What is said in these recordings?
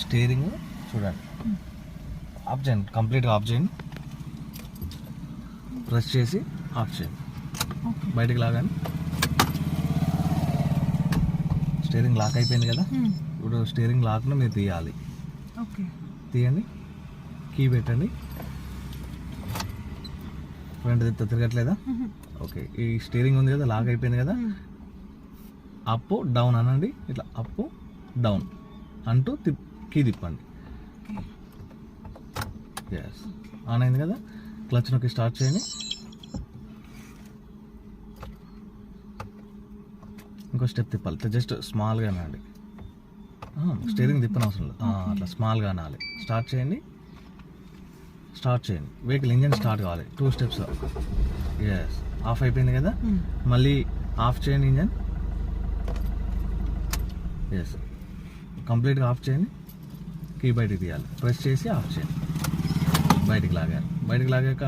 Steering చూడండి, of చేయండి, కంప్లీట్గా ఆఫ్ చేయండి, ప్రెస్ చేసి ఆఫ్ చేయండి, బయటికి లాగాని. స్టీరింగ్ లాక్ అయిపోయింది కదా, ఇప్పుడు స్టీరింగ్ లాక్ను మీరు తీయాలి. తీయండి, కీ పెట్టండి. ఫ్రంట్ తిరగట్లేదా? ఓకే, ఈ స్టీరింగ్ ఉంది కదా, లాక్ అయిపోయింది కదా, అప్ డౌన్ అనండి, ఇట్లా అప్ డౌన్ అంటూ కీ తిప్పండి. ఎస్, ఆన్ అయింది కదా. క్లచ్ నొక్కి స్టార్ట్ చేయండి. ఇంకో స్టెప్ తిప్పాలి, జస్ట్ స్మాల్గా అనండి, స్టీరింగ్ తిప్పని అవసరం లేదు, అట్లా స్మాల్గా అనాలి. స్టార్ట్ చేయండి, వెహికల్ ఇంజన్ స్టార్ట్ కావాలి. 2 స్టెప్స్. ఎస్, ఆఫ్ అయిపోయింది కదా, మళ్ళీ ఆఫ్ చేయండి ఇంజన్. ఎస్, కంప్లీట్గా ఆఫ్ చేయండి, కీ బయటికి తీయాలి, ప్రెస్ చేసి ఆఫ్ చేయండి, బయటికి లాగారు. బయటికి లాగాక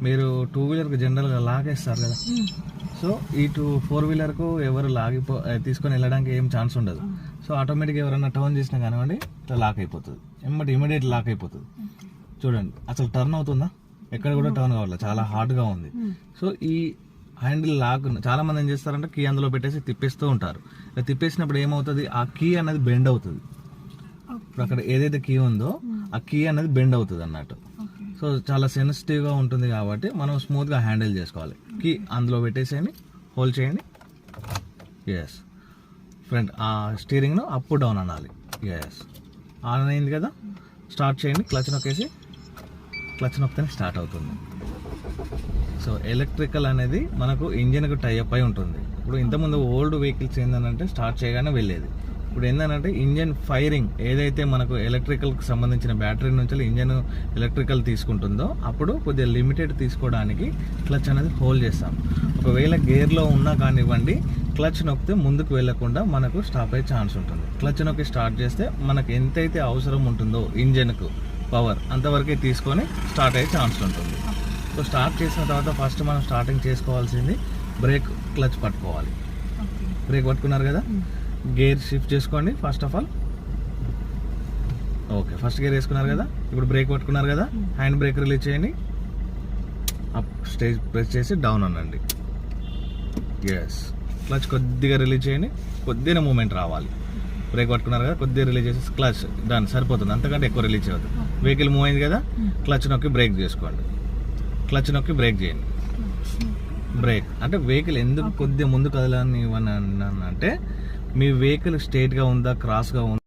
మీరు 2 వీలర్కి జనరల్గా లాగేస్తారు కదా, సో ఈ 4 వీలర్కు ఎవరు తీసుకొని వెళ్ళడానికి ఏం ఛాన్స్ ఉండదు. సో ఆటోమేటిక్గా ఎవరైనా టర్న్ చేసినా కానివ్వండి, ఇట్లా లాక్ అయిపోతుంది, ఇమీడియట్ లాక్ అయిపోతుంది. చూడండి, అసలు టర్న్ అవుతుందా? ఎక్కడ కూడా టర్న్ కావాలి, చాలా హార్డ్గా ఉంది. సో ఈ హ్యాండిల్ లాక్ చాలా మంది ఏం చేస్తారంటే కీ అందులో పెట్టేసి తిప్పేస్తూ ఉంటారు. ఇలా తిప్పేసినప్పుడు ఏమవుతుంది, ఆ కీ అనేది బెండ్ అవుతుంది. ఇప్పుడు అక్కడ ఏదైతే కీ ఉందో ఆ కీ అనేది బెండ్ అవుతుంది అన్నట్టు. సో చాలా సెన్సిటివ్గా ఉంటుంది కాబట్టి మనం స్మూత్గా హ్యాండిల్ చేసుకోవాలి. కీ అందులో పెట్టేసేయండి, హోల్డ్ చేయండి. ఎస్, ఫ్రంట్ ఆ స్టీరింగ్ను అప్ డౌన్ అనాలి. ఎస్, ఆన్ అయింది కదా, స్టార్ట్ చేయండి, క్లచ్ నొక్కేసి, క్లచ్ నొక్కితేనే స్టార్ట్ అవుతుంది. సో ఎలక్ట్రికల్ అనేది మనకు ఇంజిన్కు టైఅప్ అయి ఉంటుంది. ఇప్పుడు ఇంతకుముందు ఓల్డ్ వెహికల్స్ ఏంటంటే స్టార్ట్ చేయగానే వెళ్ళేది. ఇప్పుడు ఏంటంటే ఇంజన్ ఫైరింగ్ ఏదైతే మనకు ఎలక్ట్రికల్కి సంబంధించిన బ్యాటరీ నుంచి ఇంజన్ ఎలక్ట్రికల్ తీసుకుంటుందో అప్పుడు కొద్దిగా లిమిటెడ్ తీసుకోవడానికి క్లచ్ అనేది హోల్డ్ చేస్తాం. ఒకవేళ గేర్లో ఉన్నా కానివ్వండి, క్లచ్ నొక్కితే ముందుకు వెళ్లకుండా మనకు స్టాప్ అయ్యే ఛాన్స్ ఉంటుంది. క్లచ్ నొక్కి స్టార్ట్ చేస్తే మనకు ఎంతైతే అవసరం ఉంటుందో ఇంజన్కు పవర్ అంతవరకే తీసుకొని స్టార్ట్ అయ్యే ఛాన్స్ ఉంటుంది. సో స్టార్ట్ చేసిన తర్వాత ఫస్ట్ మనం స్టార్టింగ్ చేసుకోవాల్సింది బ్రేక్, క్లచ్ పట్టుకోవాలి. బ్రేక్ పట్టుకున్నారు కదా, గేర్ షిఫ్ట్ చేసుకోండి first of all. Okay, first gear వేసుకున్నారు కదా, ఇప్పుడు బ్రేక్ పట్టుకున్నారు కదా, హ్యాండ్ బ్రేక్ రిలీజ్ చేయండి, అప్ స్టేజ్ ప్రెస్ చేసి డౌన్ అనండి. ఎస్, క్లచ్ కొద్దిగా రిలీజ్ చేయండి, కొద్దిగా మూమెంట్ రావాలి. బ్రేక్ పట్టుకున్నారు కదా, కొద్దిగా రిలీజ్ చేసి క్లచ్ దాన్ని సరిపోతుంది, అంతకంటే ఎక్కువ రిలీజ్ చేయవద్దు. వెహికల్ మూవ్ అయింది కదా, క్లచ్ నొక్కి బ్రేక్ చేసుకోండి, క్లచ్ నొక్కి బ్రేక్ చేయండి. బ్రేక్ అంటే వెహికల్ ఎందుకు కొద్దిగా ముందు కదలని అంటే మీ వెహికల్ స్ట్రైట్గా ఉందా, క్రాస్గా ఉందా